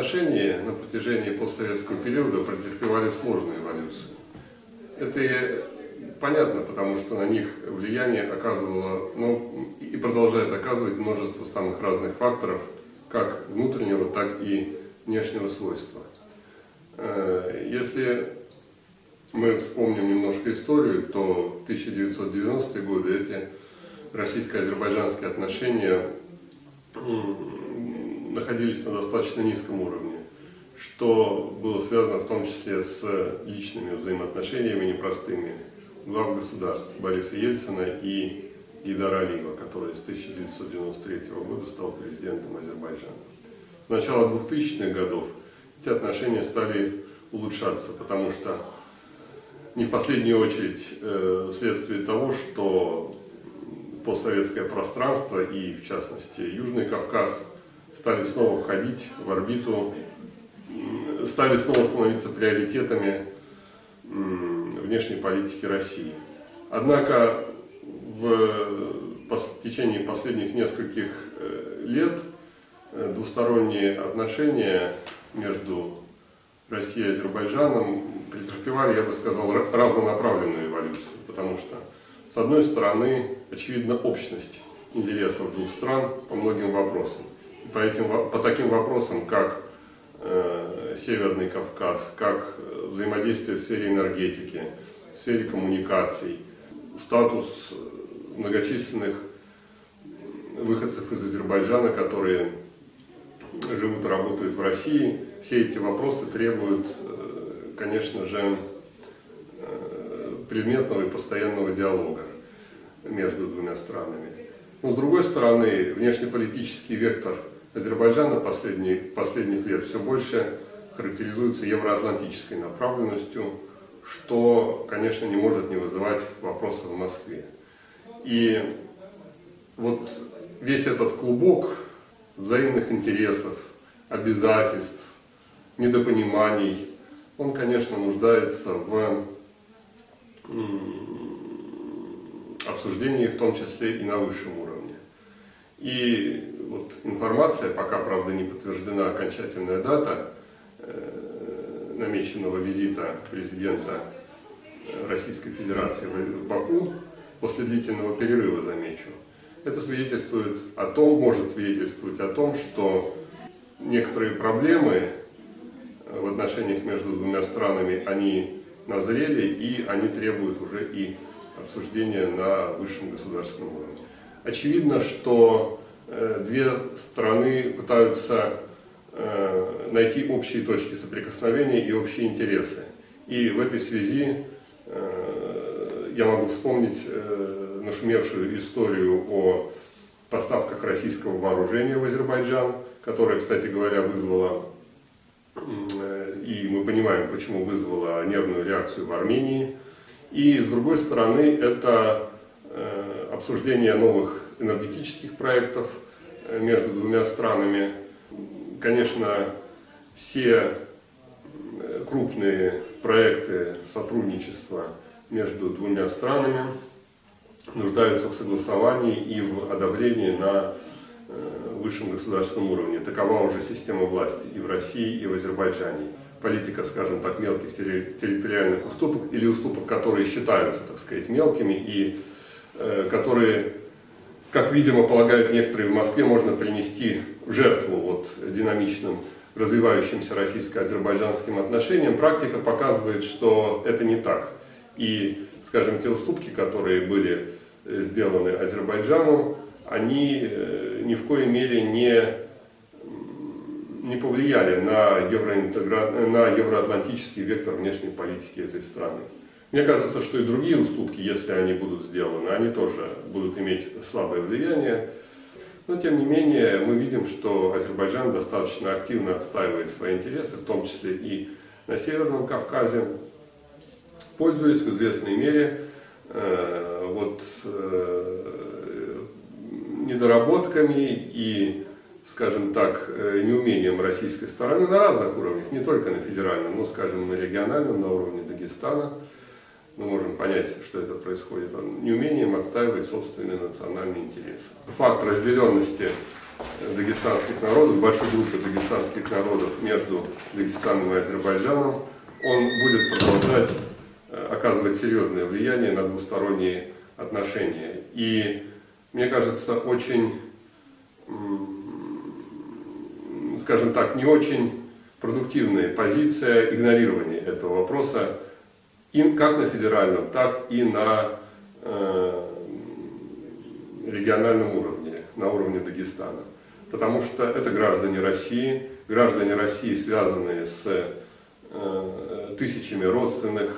отношения на протяжении постсоветского периода претерпевали сложную эволюцию. Это и понятно, потому что на них влияние оказывало, и продолжает оказывать множество самых разных факторов, как внутреннего, так и внешнего свойства. Если мы вспомним немножко историю, то в 1990-е годы эти российско-азербайджанские отношения находились на достаточно низком уровне, что было связано в том числе с личными взаимоотношениями непростыми глав государств Бориса Ельцина и Гейдара Алиева, который с 1993 года стал президентом Азербайджана. С начала 2000-х годов эти отношения стали улучшаться, потому что не в последнюю очередь вследствие того, что постсоветское пространство и, в частности, Южный Кавказ стали снова входить в орбиту, стали снова становиться приоритетами внешней политики России. Однако в течение последних нескольких лет двусторонние отношения между Россией и Азербайджаном претерпевали, я бы сказал, разнонаправленную эволюцию, потому что, с одной стороны, очевидна общность интересов двух стран по многим вопросам. И по таким вопросам, как Северный Кавказ, как взаимодействие в сфере энергетики, в сфере коммуникаций, статус многочисленных выходцев из Азербайджана, которые живут и работают в России, все эти вопросы требуют, конечно же, предметного и постоянного диалога между двумя странами. Но с другой стороны, внешнеполитический вектор Азербайджана последних лет все больше характеризуется евроатлантической направленностью, что, конечно, не может не вызывать вопросов в Москве. И вот весь этот клубок взаимных интересов, обязательств, недопониманий, он, конечно, нуждается в обсуждении, в том числе и на высшем уровне. И вот информация, пока, правда, не подтверждена окончательная дата намеченного визита президента Российской Федерации в Баку, после длительного перерыва, замечу, это свидетельствует о том, может свидетельствовать о том, что некоторые проблемы в отношениях между двумя странами, они назрели и они требуют уже и обсуждения на высшем государственном уровне. Очевидно, что две страны пытаются найти общие точки соприкосновения и общие интересы. И в этой связи я могу вспомнить нашумевшую историю о поставках российского вооружения в Азербайджан, которая, кстати говоря, вызвала, и мы понимаем, почему вызвала нервную реакцию в Армении. И с другой стороны, это обсуждение новых энергетических проектов между двумя странами. Конечно, все крупные проекты сотрудничества между двумя странами нуждаются в согласовании и в одобрении на высшем государственном уровне. Такова уже система власти и в России, и в Азербайджане. Политика, скажем так, мелких территориальных уступок или уступок, которые считаются, так сказать, мелкими и которые, как, видимо, полагают некоторые в Москве, можно принести в жертву вот динамичным развивающимся российско-азербайджанским отношениям. Практика показывает, что это не так. И, скажем, те уступки, которые были сделаны Азербайджану, они ни в коей мере не повлияли на евроатлантический вектор внешней политики этой страны. Мне кажется, что и другие уступки, если они будут сделаны, они тоже будут иметь слабое влияние. Но, тем не менее, мы видим, что Азербайджан достаточно активно отстаивает свои интересы, в том числе и на Северном Кавказе, пользуясь в известной мере недоработками и, скажем так, неумением российской стороны на разных уровнях, не только на федеральном, но, скажем, на региональном, на уровне Дагестана. Мы можем понять, что это происходит, неумением отстаивать собственные национальные интересы. Факт разделенности дагестанских народов, большой группы дагестанских народов между Дагестаном и Азербайджаном, он будет продолжать оказывать серьезное влияние на двусторонние отношения. И, мне кажется, очень, скажем так, не очень продуктивная позиция игнорирования этого вопроса как на федеральном, так и на региональном уровне, на уровне Дагестана. Потому что это граждане России, связанные с тысячами родственных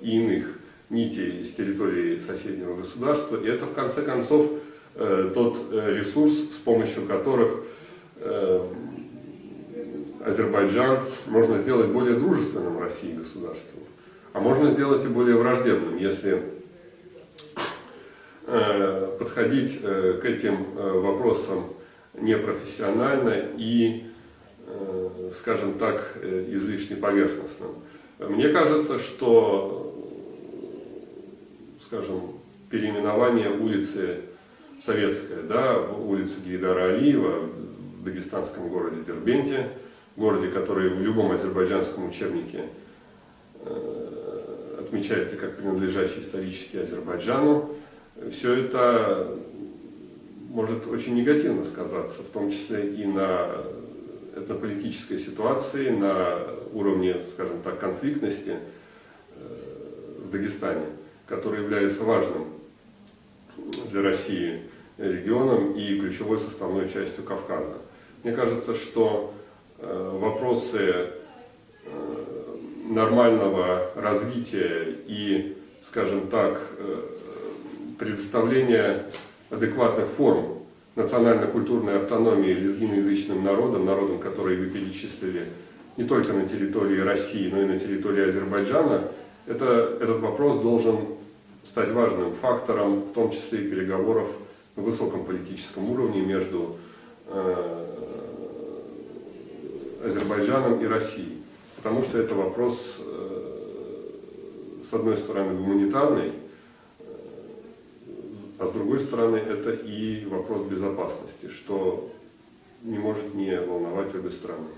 и иных нитей с территории соседнего государства. И это, в конце концов, тот ресурс, с помощью которых Азербайджан можно сделать более дружественным России государством, а можно сделать и более враждебным, если подходить к этим вопросам непрофессионально и, скажем так, излишне поверхностно. Мне кажется, что, скажем, переименование улицы Советская, да, в улицу Гейдара Алиева в дагестанском городе Дербенте, городе, который в любом азербайджанском учебнике отмечается как принадлежащий исторически Азербайджану, все это может очень негативно сказаться, в том числе и на этнополитической ситуации, на уровне, скажем так, конфликтности в Дагестане, который является важным для России регионом и ключевой составной частью Кавказа. Мне кажется, что вопросы нормального развития и, скажем так, предоставления адекватных форм национально-культурной автономии лезгиноязычным народам, которые вы перечислили не только на территории России, но и на территории Азербайджана, этот вопрос должен стать важным фактором, в том числе и переговоров на высоком политическом уровне между Азербайджаном и Россией. Потому что это вопрос, с одной стороны, гуманитарный, а с другой стороны, это и вопрос безопасности, что не может не волновать обе страны.